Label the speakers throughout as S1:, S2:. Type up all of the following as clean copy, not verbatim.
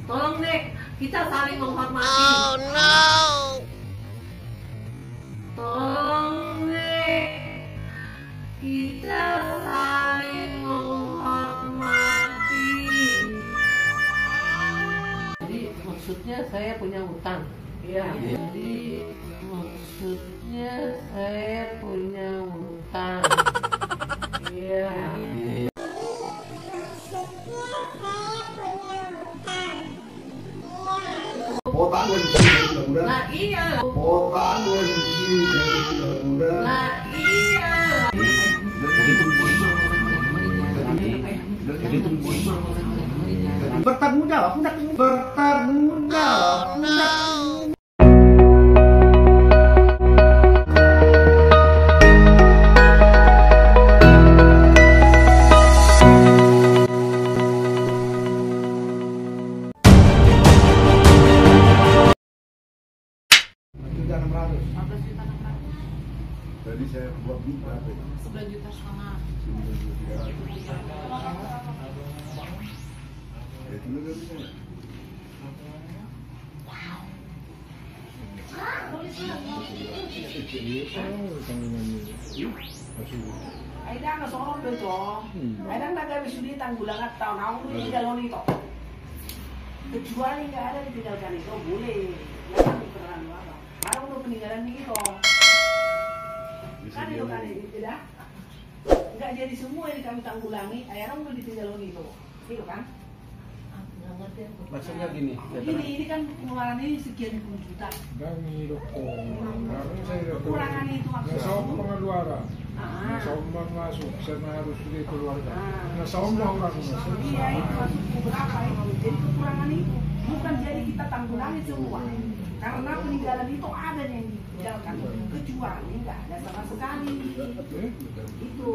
S1: Tolong deh, kita saling menghormati.
S2: Oh no.
S1: Tolong deh, kita saling menghormati. Jadi maksudnya saya punya hutang. Iya. Jadi maksudnya saya punya hutang. Iya.
S3: Otak gue mudah-mudahan.
S1: Nah iya.
S3: Otak gue mudah-mudahan.
S1: Nah iya.
S3: Bertanggung jawab, bertanggung jawab. Jadi saya buat di berapa?
S1: 11,5 juta.
S3: Ya itu nggak bisa.
S4: Aida nggak soal betul. Aida nggak ada bisa tanggulang atau naung di dalam itu. Kecuali nggak ada ditinggalkan itu boleh. Jangan diperan apa. Kalau udah peninggalan itu. Kan itu kan tidak. Nggak jadi semua yang kami tanggulangi. Ayah udah ditinggalkan itu. Itu kan?
S5: Maksudnya gini.
S4: Ini kan pengeluaran ini sekian puluh juta.
S6: Kami dokter.
S4: Kekurangan itu maksudnya.
S6: Nasa pengeluaran. Nasa masuk, saya harus di keluarga. Nasa orang masuk.
S4: Iya itu masuk berapa itu. Jadi kekurangan itu bukan jadi kita tanggulangi semua. Karena peninggalan itu ada yang ditinggalkan. Kecuali nggak ada sama sekali. Itu.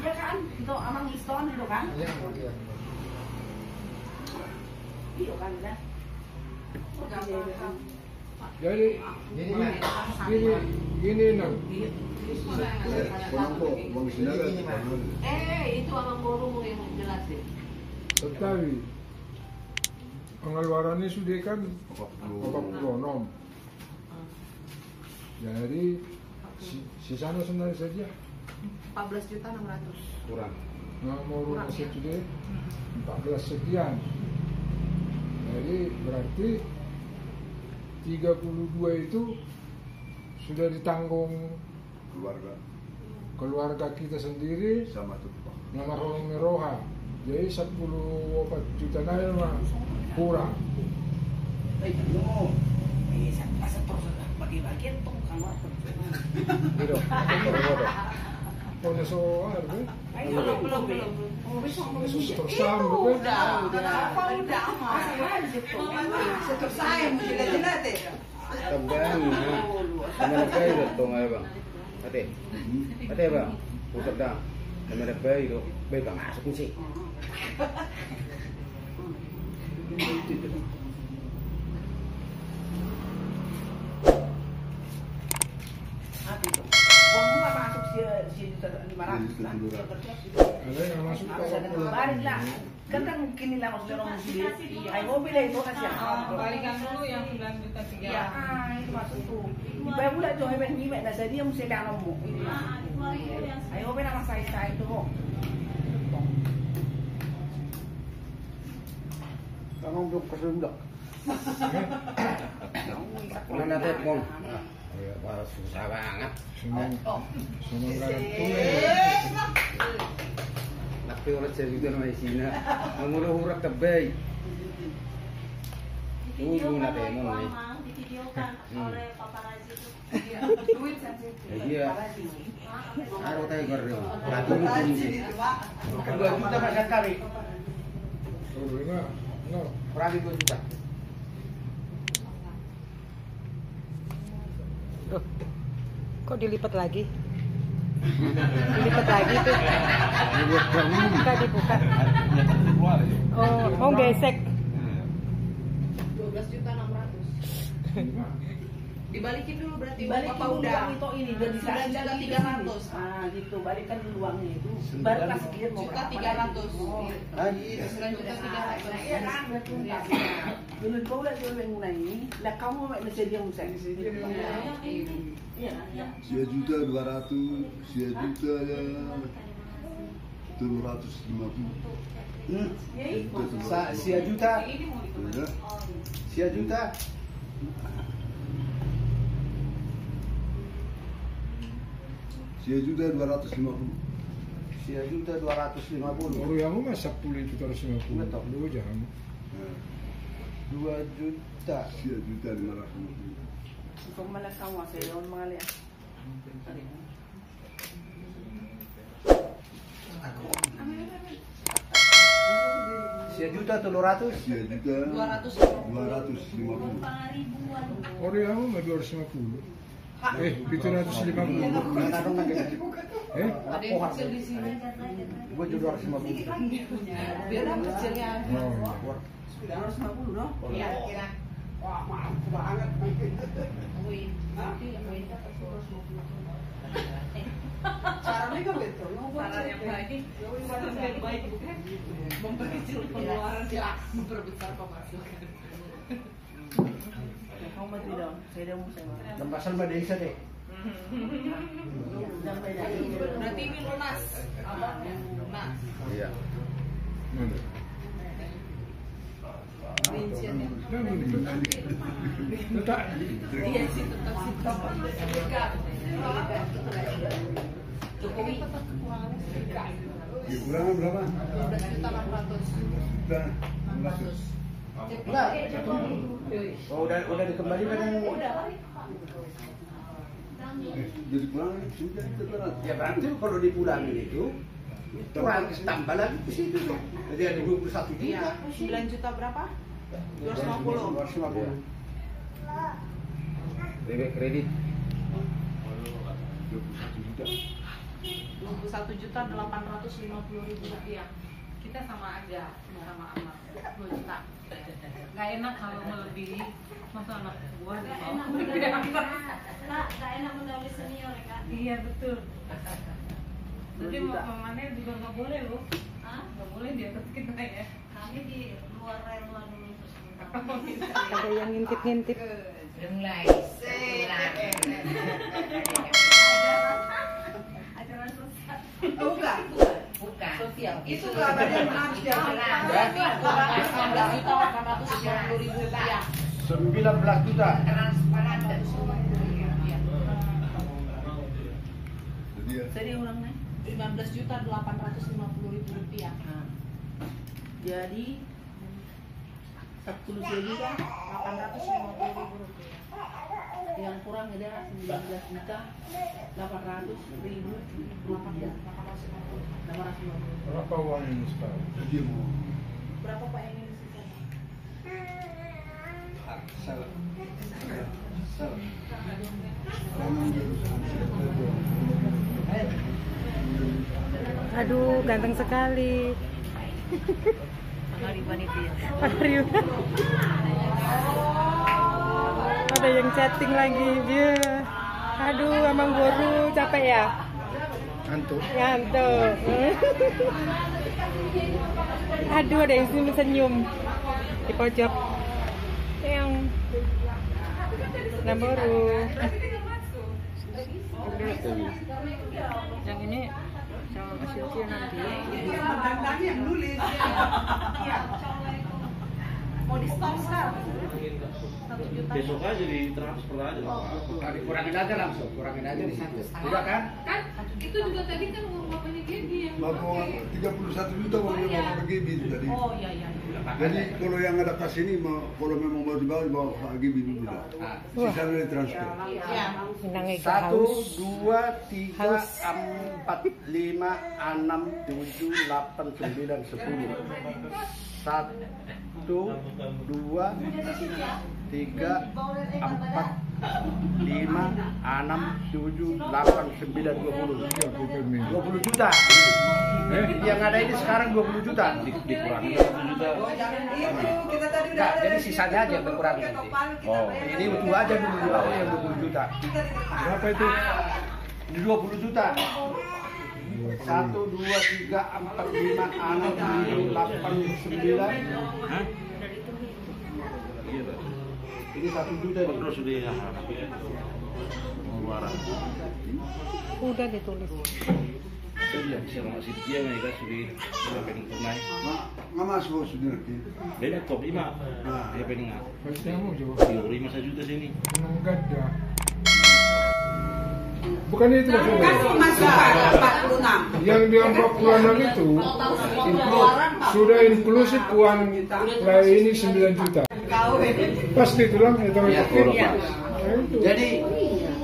S4: Ya kan? Itu Amang Liston itu kan? Iya kan ya.
S6: Jadi gini nang.
S1: Itu abang Borong yang jelasin.
S6: Tetapi pengeluarannya sudah kan 46. Jadi sisanya sebenarnya saja
S2: 14.600.000.
S5: Kurang.
S6: nah mau rumah sudah 14 sekian. Jadi berarti 32 itu sudah ditanggung keluarga kita sendiri
S3: Sama tuh Pak.
S6: nama Rolong Meroha. Jadi 10 juta naira mah kurang.
S4: Bagi-bagian tuh kamar.
S6: Gitu. Punya soal kan?
S1: Belum.
S6: Tersam kan?
S1: Udah aman. Selesai mesti jelas deh.
S5: Tabang. Kamera bayi itu nggak bang? Ate bang. Pusat dah. Kamera bayi itu bayi bang masuk sih.
S4: Uang murah masuk si 500 lah.
S6: Ada yang masuk
S4: Harus ada kembali lah. Kan mungkin lah maksudnya orang muslim. Ayo mobil itu kasih.
S2: Balikan dulu yang 9.300.000.
S4: Ya, itu masuk tuh. Ibu lah joy ben ni mek dah dia mesti ada nomor. Ayo mobil nama saya itu kok.
S3: Tangan belum kesendak.
S5: Mana telepon? Wah susah banget.
S6: Senang gantung.
S5: Tapi orang cerita nama Cina. Menguruh urat terbaik. Guna temon nih.
S7: Divideokan oleh paparazzi itu.
S5: Iya. Aduh tayo gardo. Lagi mungkin.
S4: Kedua juta macam kami.
S6: No.
S5: Berapa 2 juta?
S2: Kok dilipat lagi? Dilipat lagi tuh. Buka dibuka. Oh gesek.
S1: 12.600.000. Dibalikin dulu berarti
S4: Dibalikin
S1: Bapak
S4: dulu
S1: udah.
S4: uang itu ini dan dikasih
S1: 9 juta
S4: lagi
S1: 300.
S4: Ah gitu, balikan dulu uangnya itu. Baru kasih dia mau
S1: Juta
S4: berapa
S1: 300.
S4: lagi.
S1: 9 juta 300.
S4: Iya kan, betul. Dulu kau lihat dulu yang mulai ini, lah kamu mau nasi dia musang di sini. Iya.
S3: Sia juta 200, sia juta ya 350.
S5: Sia juta.
S3: Ya.
S5: Sia juta.
S3: Sia juta 250.
S5: Sia juta 250.
S6: Kalau yang mah 10 juta 250.
S5: Betul.
S6: Lu jangan.
S5: 2 juta.
S3: Sia juta 550.
S4: Kau malah kamu saya orang mengalir.
S5: Sia juta 300.
S3: Sia juta 250.
S6: Orang yang mah 250. 750.
S1: Ada yang kecil di sini.
S5: Gua juga 250.
S1: Biar yang kecilnya.
S6: Oh, iya.
S4: 250 dong.
S1: Iya, kira.
S4: Wah, maaf banget.
S1: Wih, nanti
S4: Caranya kan betul.
S1: cara yang baik, cara yang baik bukan memperkecil pengeluaran, memperbesar pemasukan.
S4: Kamu mati dong. Saya dah mau saya.
S5: Dan pasal pada desa deh.
S1: Berarti ini lunas. Lunas.
S5: Iya.
S6: Mana?
S1: Rinciannya.
S6: Nah, ini. Letak.
S1: Iya sih, tetap sih. Jokowi tetap kekurangan sedikit.
S3: Ya, kurangnya berapa?
S1: 12 juta 600.
S3: Juta 600.
S5: Enggak. Oh, udah dikembalikan yang
S3: Jadi kurangnya sudah juta 200.
S5: ya berarti kalau dipulangin itu kurang tambah lagi ke situ tuh. Jadi ada 21
S1: Iya,
S5: juta.
S1: 9 juta berapa? 250.
S5: 250. Kredit.
S3: 21 juta.
S1: 21 juta 850.000 rupiah. Kita sama aja, sama Ahmad. 2 juta. Gak enak kalau melebihi. Masa anak gua
S7: Gak
S1: mau
S7: enak
S1: lebih
S7: Kak, gak enak menulis senior ya Kak.
S1: Iya betul. Jadi
S4: 2 juta.
S1: mamanya juga nggak boleh loh.
S7: Hah?
S1: Nggak boleh di atas kita ya.
S7: Kami di luar rela dulu terus sebentar.
S2: Ada yang ngintip-ngintip.
S7: Ajaran sesat.
S1: Bukan.
S7: Bukan.
S1: Sosial.
S4: Itu gak ada yang harus diajarkan.
S1: 19 juta 850.000 rupiah.
S5: 19 juta.
S7: Transparan dan
S3: Jadi ya.
S4: Saya ulangnya.
S1: 19 juta 850.000 rupiah.
S4: Jadi 10 juta
S1: 850.000 rupiah.
S4: yang kurang ada 19 juta 800.000 rupiah. 850.
S6: Berapa uang ini sekarang?
S3: Jadi mau
S1: Berapa Pak yang ini sisa?
S2: Aduh, ganteng sekali. Pak Rio. Ada yang chatting lagi dia. Aduh, Amang Boru capek ya?
S6: Ngantuk.
S2: Ngantuk. Aduh, ada yang senyum-senyum di pojok. Yang Boru. Yang ini sama Mas Yosi nanti.
S4: Mandang-mandang yang nulis.
S1: Mau di stop sekarang? 1 juta.
S8: Besok aja di transfer aja.
S5: Dikurangin aja langsung, kurangin aja di situ. Udah kan?
S1: Kan itu juga tadi kan uang bapaknya Gaby yang
S3: mau 31 juta mau Bapak Gibi itu tadi.
S1: Oh iya iya.
S3: Jadi kalau yang ada kas ini mau kalau memang mau dibawa Pak Gibi dulu dah. Sisanya transfer.
S1: Iya.
S2: Minangnya
S5: 1,
S2: haus.
S5: 2, 3,
S2: Haus.
S5: 4, 5, 6, 7, 8, 9, 10. 1, 2, 3, 4,
S9: 5, 6, 7, 8, 9, 20. 20 juta. Yang ada ini sekarang 20 juta.
S5: Dikurangi 1 juta.
S9: Enggak, jadi sisanya aja yang berkurang nanti.
S5: Oh,
S9: Ini utuh aja dulu di bawah yang 20 juta.
S6: Berapa itu?
S9: Di 20 juta. 1, 2, 3, 4, 5, 6, 7, 8, 9.
S5: Hah?
S9: Ini 1 juta nih.
S5: Terus sudah ya. Pengeluaran.
S2: Udah ditulis.
S5: Saya bisa masih dia nih kan sudah pengen tunai.
S3: Nggak masuk sudah nanti.
S5: Dia top 5. Dia pengen nggak?
S6: Pasti kamu coba.
S5: Teori masa juta sini.
S6: Enggak ada. Bukan itu lah saudara.
S4: Kasih masukan 46.
S6: Yang di 46 itu sudah inklusif uang ini 9 juta. Pasti itu lah itu.
S9: Ya,
S6: Nah, itu.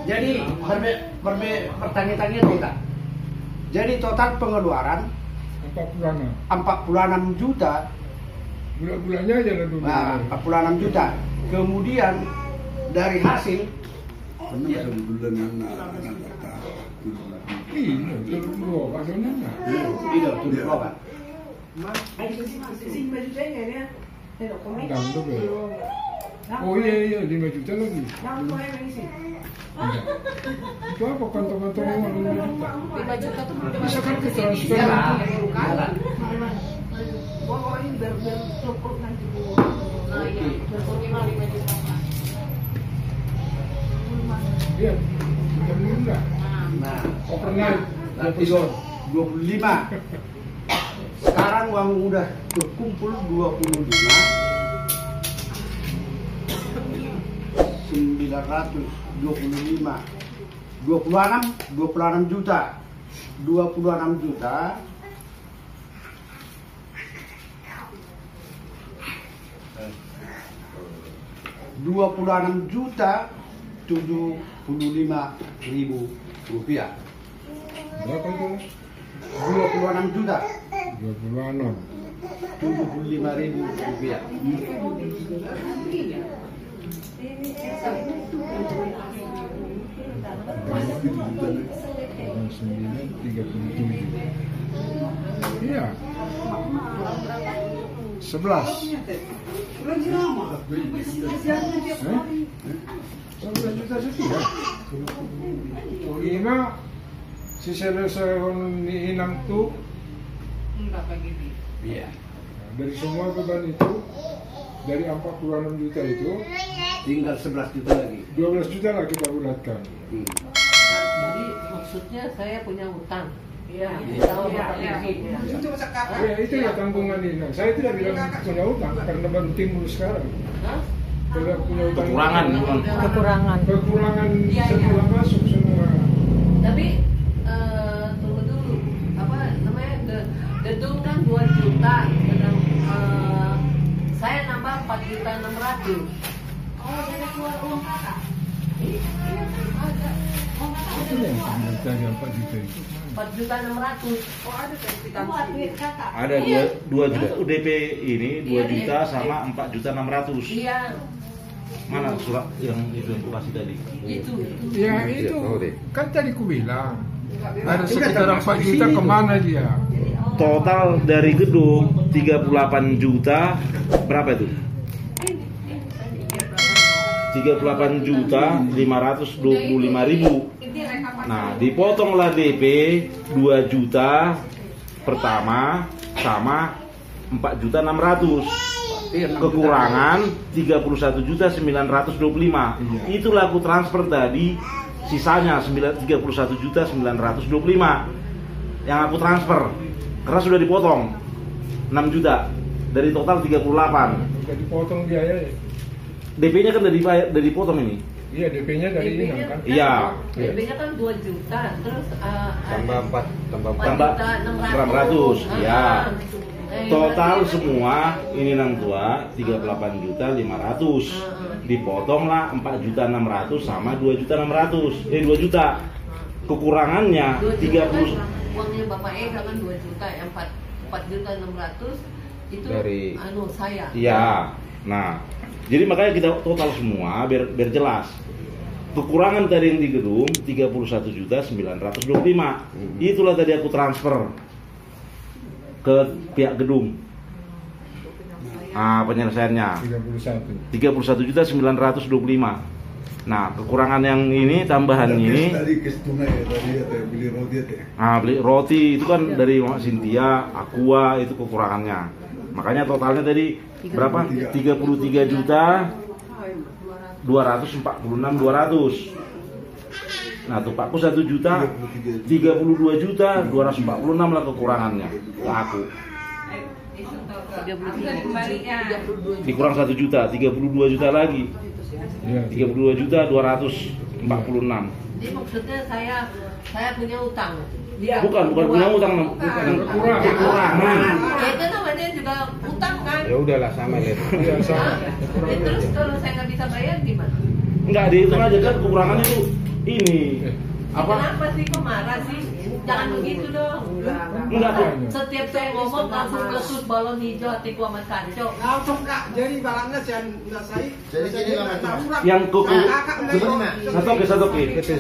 S9: Jadi pertanyaan kita. Jadi total pengeluaran 46 juta.
S6: Bulan-bulannya aja lah dulu.
S9: Nah, 46 juta. Kemudian dari hasil
S3: Karena bisa dulu dengan anak kata.
S6: Iya, itu dua padanya.
S9: itu tuh kan.
S6: Enggak tuh ya. Oh iya 5 juta lagi. Enggak. Itu apa kantong-kantong uang 5 juta?
S2: 5 juta tuh
S6: Bisa kan ke transfer.
S9: Jalan.
S6: Iya, 30 enggak.
S9: Nah,
S6: Overnight.
S9: nanti 25. Sekarang uang udah berkumpul 25. 925. 26 juta. 26 juta. Rp26.075.000 rupiah.
S6: Berapa itu?
S9: 26 juta.
S6: 26.
S9: 75.000 rupiah.
S6: Orang 9, 37. Iya. 11. 11 juta sekian. Ina si selesai ni inang tu
S1: Enggak begini.
S9: Iya.
S6: dari semua beban itu dari 46 juta itu
S9: Tinggal 11 juta lagi.
S6: 12 juta lah kita bulatkan.
S10: Jadi maksudnya saya punya utang. Iya.
S6: Ya itu ya tanggungan inang. Saya tidak bilang punya utang karena baru timbul sekarang. Tidak punya utang.
S5: Kekurangan.
S6: Kekurangan
S10: Iya,
S6: setelah
S10: iya.
S6: masuk semua.
S10: Tapi tunggu dulu. Apa namanya? Gedung kan 2 juta. Gedung, saya nambah 4.600.000. Oh, jadi keluar uang kakak? Iya, ada.
S6: Itu yang tadi 4 juta itu.
S10: 4.600.000. Oh, ada sertifikasi. Kakak.
S5: Ada 2 juta UDP ini 2 juta sama 4.600.000.
S10: Iya.
S5: Mana surat yang itu yang kasih tadi?
S10: Itu.
S6: Ya itu kan tadi ku bilang ada sekitar 4 juta kemana dia?
S5: Total dari gedung 38 juta berapa itu? 38.525.000. Nah, dipotonglah DP 2 juta pertama sama 4.600.000. Kekurangan 31.925. Itulah aku transfer tadi, sisanya 31.925 yang aku transfer karena sudah dipotong 6 juta dari total 38.
S6: Sudah dipotong biaya.
S5: DP-nya kan dari dipotong ini.
S6: Iya, DP-nya dari ini kan.
S5: Iya.
S10: DP-nya kan 2 juta, terus
S5: Tambah
S10: 4.600.000.
S5: Ya. Total semua ini nang tua 38.500.000. Dipotonglah 4.600.000 sama 2.600.000. 2 juta. Kekurangannya 30.
S10: Uangnya Bapak Ega kan 2 juta, 4.600.000 itu
S5: Dari
S10: saya.
S5: Iya. Nah, jadi makanya kita total semua biar jelas.
S11: kekurangan tadi yang di gedung 31.925. Itulah tadi aku transfer ke pihak gedung. Penyelesaiannya 31.925. Nah, kekurangan yang ini, tambahan ini.
S3: Tadi tunai ya, tadi beli roti ya.
S11: Beli roti itu kan dari Mama Cynthia, Aqua itu kekurangannya. Makanya totalnya tadi berapa? 33.246.200. Nah, tupakku 1.032.246 lah kekurangannya ke aku. Dikurang 1 juta, 32 juta lagi. 32.246.
S10: Jadi maksudnya saya punya utang.
S11: Bukan punya utang, kekurangan.
S10: Itu namanya juga utang kan?
S5: Ya udahlah sama lihat.
S10: Terus kalau saya nggak bisa bayar gimana?
S11: Enggak, dihitung aja kan kekurangannya itu ini.
S10: Kenapa sih kok marah sih? Jangan begitu dong.
S11: Enggak.
S10: Setiap saya ngomong langsung lesus balon hijau hatiku amat kacau.
S9: Langsung Kak, jadi balangnya nggak saya.
S5: Jadi gini lah
S11: yang satu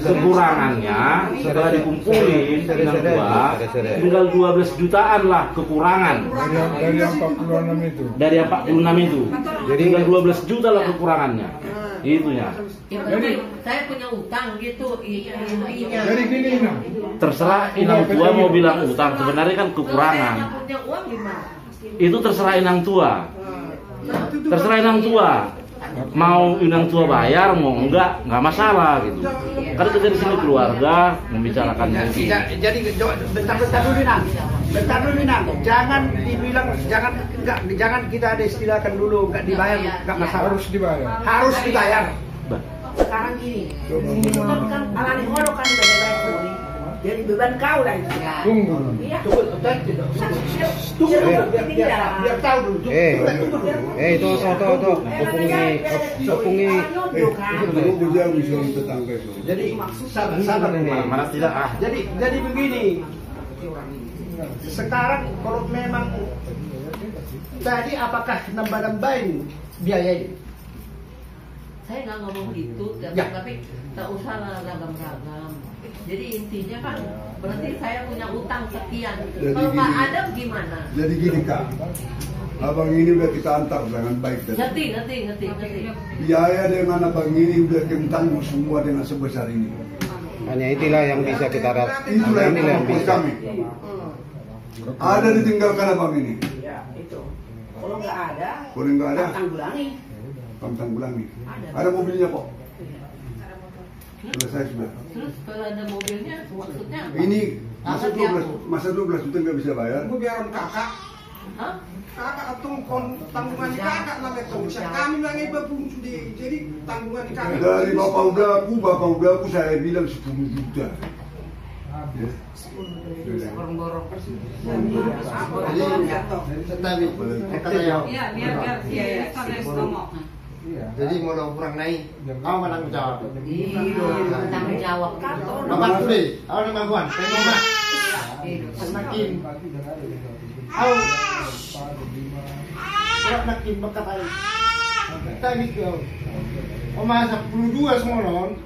S11: kekurangannya setelah dikumpulin dengan tinggal 12 jutaan lah kekurangan
S6: dari yang 46 itu.
S11: Dari yang 46 itu. Jadi tinggal 12 juta lah kekurangannya. Itunya.
S10: Jadi saya punya utang gitu intinya.
S6: Jadi gini nah.
S11: Terserah inang tua mau bilang utang, sebenarnya kan kekurangan.
S10: Punya uang gimana?
S11: Itu terserah inang tua. Terserah inang tua. Mau inang tua bayar, mau enggak masalah gitu. Karena kita di sini keluarga membicarakan itu.
S9: Jadi bentar dulu Nang. Jangan dibilang jangan kita ada istilahkan dulu nggak dibayar nggak masalah. Harus dibayar.
S4: Sekarang gini, kan alani holo kan beban jadi beban kau lah itu.
S6: Tunggu.
S4: Iya.
S9: Tunggu biar tahu dulu.
S5: Itu kopungi.
S3: Aku jauh bisa tetangga itu.
S9: Jadi sabar
S11: Mana tidak
S9: Jadi begini. Sekarang kalau memang tadi apakah nambah-nambahin biaya ini?
S10: Saya nggak ngomong gitu, tapi tak usah lah ragam-ragam. Jadi intinya kan berarti saya punya utang sekian. Kalau nggak ada gimana?
S3: Jadi gini Kak, abang ini udah kita antar dengan baik tadi.
S10: Ngerti.
S3: Biaya dengan abang ini udah kita tanggung semua dengan sebesar ini.
S5: Hanya itulah yang bisa kita
S3: Itulah yang kami. Ada ditinggalkan abang ini.
S4: Ya, itu. Kalau nggak ada,
S3: tanggulangi. Ada mobilnya kok. Selesai sudah.
S10: Terus kalau ada mobilnya maksudnya apa?
S3: Ini masa 12 juta nggak bisa bayar.
S9: Gue biarin kakak.
S10: Hah?
S9: Kakak atau tanggungan kakak namanya tuh. Bisa kami lagi babung sendiri. Jadi tanggungan kakak.
S3: Dari bapak udah aku saya bilang 10 juta. Ya.
S10: Borong-borong.
S1: Iya, biar dia ngomong.
S12: Jadi mau kurang naik, kau menang jawab.
S10: Tanggung jawab.
S12: Bapak Kuli, kau nama Guan, Pemoma, semakin, kau, nakin bakat air. Tadi kau, Oma 12 semolon,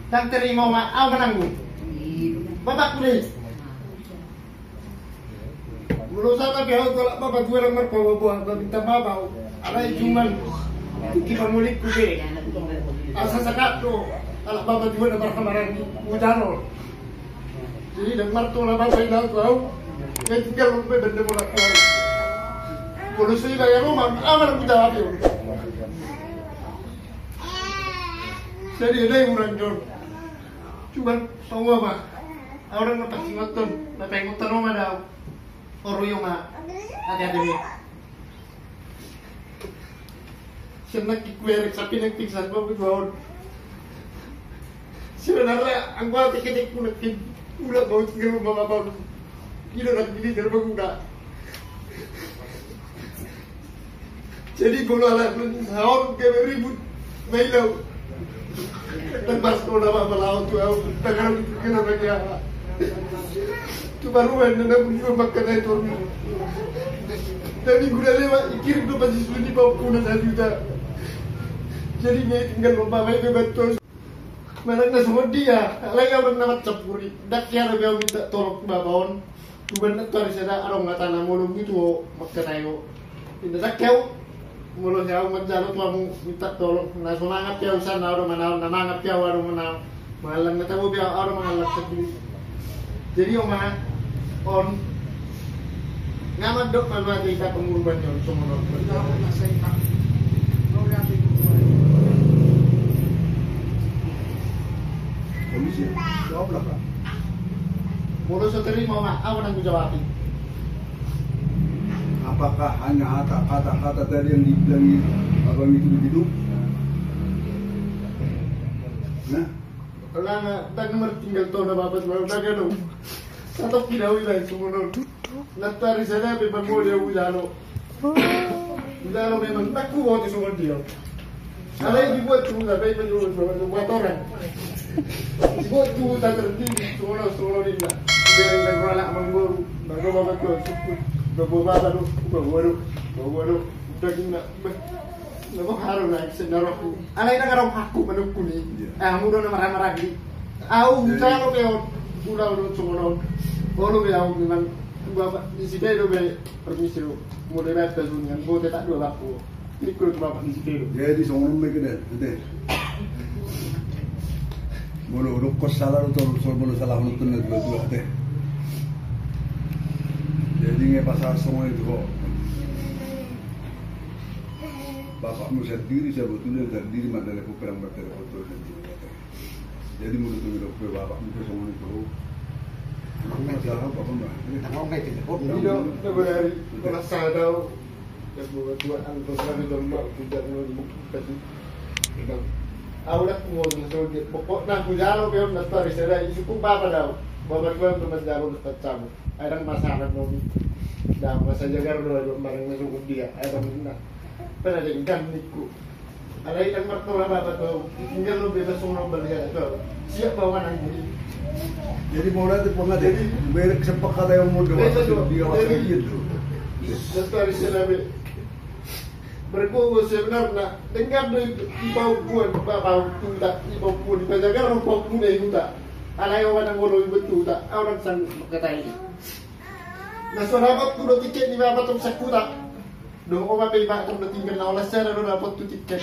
S12: dan terima Oma, kau menanggung. Bapak Kuli. Menurut saya kalau bapak gue nomor bawa minta bawa, ada cuman kita mulik kude. Asal sekat tu, kalau bapak gue nomor kemarin udaro. Jadi nomor tu lah bapak hilang kau, dia tinggal lupa benda mulak kau. Polisi bayar rumah, aman kita habis. Jadi ada yang orang jor, cuman tahu apa? Orang nak pasti ngotot, nak pengotot rumah dah. Orang mak, hati-hati ni. Siapa nak kikuer, sapi nak pingsan bawa bawah. Sebenarnya, angkau tiket aku nak ulah bawa tinggal rumah bapa. Kira nak pilih dari baguda. Jadi kalau anak sahur ke ribut, mailau. Dan pas kalau nama malau tu, aku tangan kena bagi apa. Tu baru mana nak buat makan itu. Tapi guna lewat kirim tu pasti sudah dibawa pulang 1 juta. Jadi dia tinggal membawa betul. Menak na semua dia, lagi orang nama capuri. Dak kira dia minta tolong babon. Tuban nak tarik saya arong ngata na mulung gitu makatayo. Indah dak kau mulut saya menjalu tuamu minta tolong. Nah semangat dia usaha naruh mana namangat dia warung mana. Malang ngata bu dia arong malang sekali. Jadi omah on ngamat dok mana kita pengurban yang semua orang.
S3: Polisi, jawablah Pak.
S12: Mulu seterima mak, apa yang jawabin?
S3: Apakah hanya kata-kata tadi yang dibilang abang itu begitu? Nah,
S12: Kalau tak nomor tinggal tahu nama apa sebab tak ada. Satu kira wilayah semua non. Natari saya memang boleh ujalo. Ujalo memang tak kuat semua dia. Ada yang dibuat semua tapi buat orang. Buat tu tak tertinggi semua ni lah. Biar yang berolak mengguru, bapak tu cukup, bapak tu baru, dah kena, nak haru nak senarokku. Alai nak orang aku menukku ni. Mudah nak marah-marah ni. Aku cara beon, udah semua. Kalau beon memang bapak di sini tu be permisi mulai betul dunia, boleh tak dua aku. Ikut bapak di sini.
S3: Jadi semua mereka dah, Mulu rukos salah atau mulu salah nonton itu dua teh. Jadi nggak pasal semua itu kok. Bapakmu sendiri sebetulnya terdiri dari perang bertelpon sendiri. Jadi mulut itu bapakmu semua itu. Nggak salah bapak mbak.
S12: Nggak itu. Tidak berari. Kalau saya tahu, ya buat antum kami domba tidak mau kasih. Awalnya ngomong soal pokok nak jalo beon nastar isera cukup apa dah bapak gua untuk menjalo nastar camu airang masakan nomi dah masa jaga dulu barang masuk dia airang nak pernah jadi kan niku ada yang mertua bapak tu tinggal lu bebas semua beliau tu siap bawa nanti
S3: jadi mulai pernah jadi kesepakatan yang mudah dia waktu itu
S12: nastar isera berkumpul sebenarnya dengar dari ibau puan bau tuda ibau puan dipajagar orang bau puan itu tak alai orang yang ngolong betul tak orang sang kata ini nah sahabat tu tiket ni berapa tu sakuta dong orang bebas tu tinggal na olah secara dong dapat tu tiket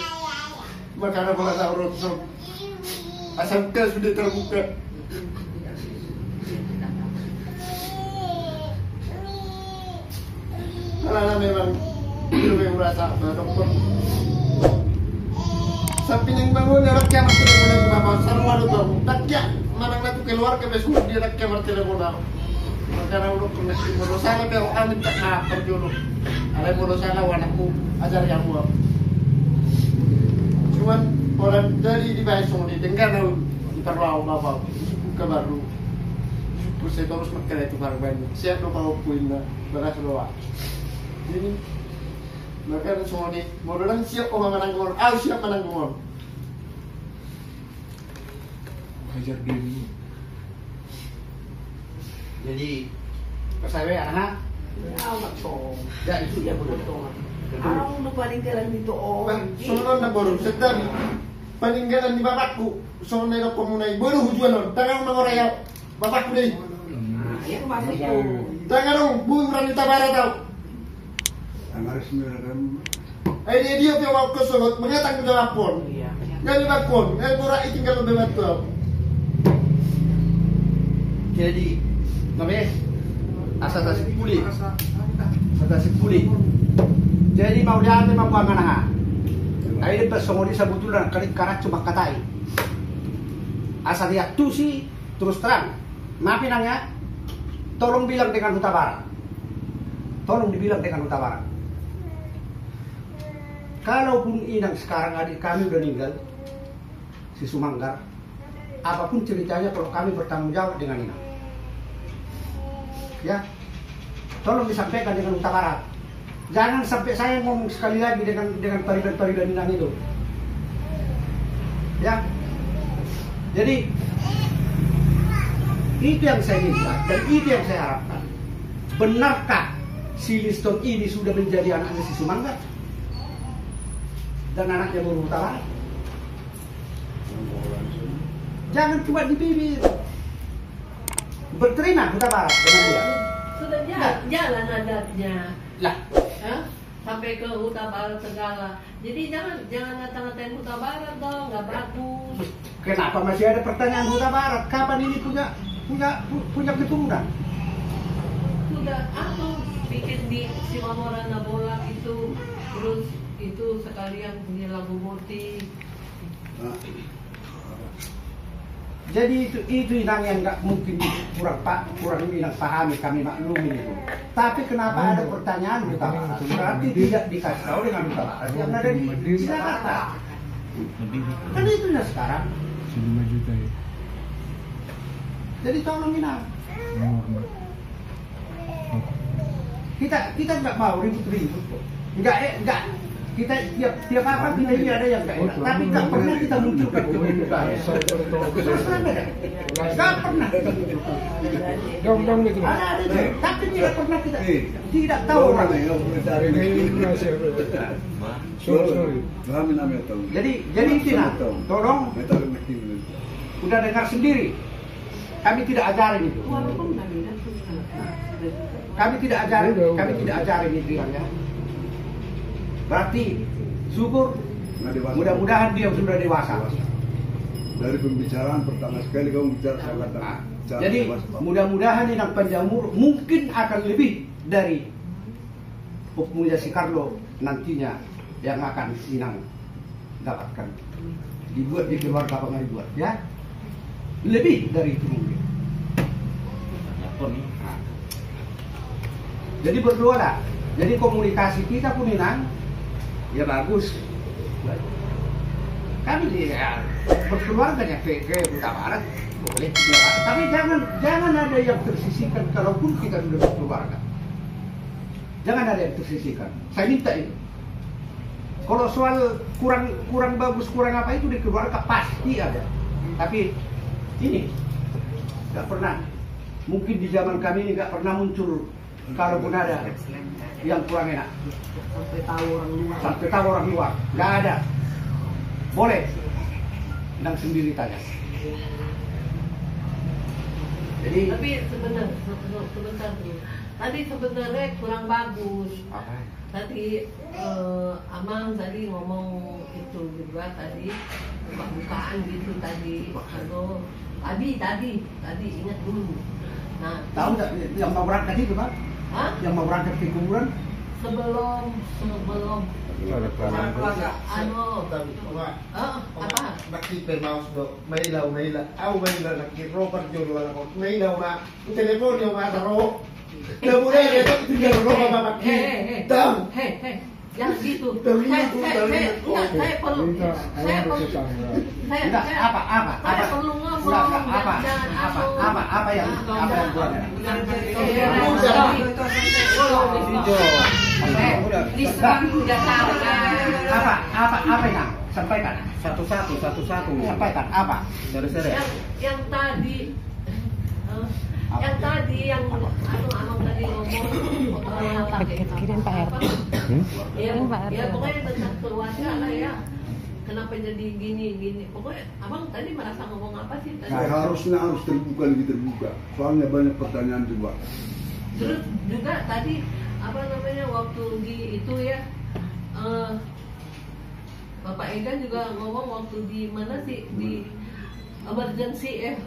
S12: makanya bola tak orang tu asal kes sudah terbuka karena memang itu yang merasa dokter sampai yang bangun ya rakyat masih boleh bapak sarwa lu tahu rakyat mana tu keluar ke besok dia rakyat masih boleh karena udah koneksi bodoh salah ke orang tak nak perjodoh ada bodoh salah anakku ajar yang buat cuman orang dari di besok di dengar di perlu bapak buka baru terus saya terus makan itu baru banyak siap lupa puin lah beras doa ini maka semua ni, modalnya siap orang menanggung, siap menanggung.
S9: Hajar diri. Jadi saya anak,
S4: anak tong.
S9: jadi itu dia boleh tong.
S4: Ang paninggalan dito
S12: Sono na baru sedang paninggalan di bapakku. Sono na komunay baru hujuan on. Tangan mengoraya bapakku deh.
S4: Yan masuk ko.
S12: Tangan dong, bukan di tabara tau.
S3: Harus melakukan.
S12: Dia punya waktu sobat menyatakan jawab pun. Nggak bakon, nggak murah tinggal lebih betul.
S9: Jadi, namanya asas pulih. Asas pulih. Jadi mau jalan memang buang anak. Ayo bersama di sebetulnya kali karat cuma katai. Asal dia tuh sih terus terang. Maafin nanya, tolong bilang dengan Huta Barat. Tolong dibilang dengan Huta Barat. Kalaupun Inang sekarang adik kami udah meninggal, si Sumanggar, apapun ceritanya kalau kami bertanggung jawab dengan Inang. Ya, tolong disampaikan dengan Huta Barat. Jangan sampai saya ngomong sekali lagi dengan paridan Inang itu. Ya, jadi itu yang saya minta dan itu yang saya harapkan. Benarkah si Liston ini sudah menjadi anaknya si Sumanggar? Dan anaknya baru Huta Barat. Jangan cuma di bibir. Berterima Huta Barat dengan dia.
S10: Sudah jalan adatnya.
S9: Lah,
S10: sampai ke Huta Barat segala. Jadi jangan ngata-ngatain Huta Barat dong, nggak bagus.
S9: kenapa masih ada pertanyaan Huta Barat? Kapan ini punya keturunan?
S10: Sudah aku bikin di Simamorana Bolak itu, terus itu sekalian punya lagu motif.
S9: Jadi itu yang nggak mungkin kurang ini yang pahami, kami maklumi itu. Tapi kenapa ada pertanyaan Huta Barat? Berarti tidak dikasih tahu dengan Huta Barat yang ada di Jakarta. Kan itu ya sekarang.
S6: 5 juta ya.
S9: Jadi tolong ini. Kita nggak mau ribut-ribut kok. Enggak. Kita tiap apa kita ini ada yang nggak enak. Tapi nggak pernah kita munculkan kebenaran. Nggak pernah kita munculkan.
S6: Dong gitu.
S9: Ada. Tapi tidak pernah kita tidak tahu orang. Jadi Cina, tolong. Udah dengar sendiri. Kami tidak ajarin itu. Kami tidak ajarin itu ya. Berarti syukur, mudah-mudahan dia sudah dewasa.
S3: Dari pembicaraan pertama sekali kamu bicara sangat
S9: jadi mudah-mudahan Inang Panjamur mungkin akan lebih dari Pokmuja si Carlo nantinya yang akan Inang dapatkan. Dibuat di keluarga apa nggak dibuat ya? Lebih dari itu mungkin. Jadi berdua lah. Jadi komunikasi kita pun Inang ya bagus. Kami ya, berkeluarga ya ke Huta Barat boleh. Tapi jangan ada yang tersisihkan kalaupun kita sudah berkeluarga. Jangan ada yang tersisihkan. Saya minta itu. Kalau soal kurang bagus, kurang apa itu di keluarga pasti ada. Tapi ini nggak pernah. Mungkin di zaman kami ini nggak pernah muncul. Kalaupun ada yang kurang enak, sampai tahu orang luar, nggak ada. Boleh, Inang sendiri tanya. Jadi,
S10: tapi sebentar dulu. Tadi sebenarnya kurang bagus. Tadi Amang tadi ngomong itu juga tadi bukaan gitu tadi. Kalau tadi ingat dulu. Nah,
S9: tahu nggak yang mau berangkat itu Pak?
S10: Hah?
S9: Yang mau berangkat ke kuburan?
S10: Sebelum apa?
S12: Nakita mouse do, may ilaw. Aw may ilaw, nakirokar juro ako. May ilaw na, yung telepono yung mataro. Kemudian itu tinggal roba bapak. Dam.
S10: Jangan gitu. Saya perlu ngomong.
S9: Apa yang buat? Apa yang sampaikan?
S5: Satu-satu.
S9: Sampaikan apa?
S10: Yang tadi yang Amang tadi ngomong
S2: kirim Pak RT.
S10: Ya pokoknya tentang keluarga lah ya. Kenapa jadi gini? Pokoknya Abang tadi merasa ngomong apa sih tadi?
S3: Nah, harus lebih terbuka. Soalnya banyak pertanyaan juga.
S10: Terus juga tadi apa namanya waktu di itu ya Bapak Egan juga ngomong waktu di mana sih di emergency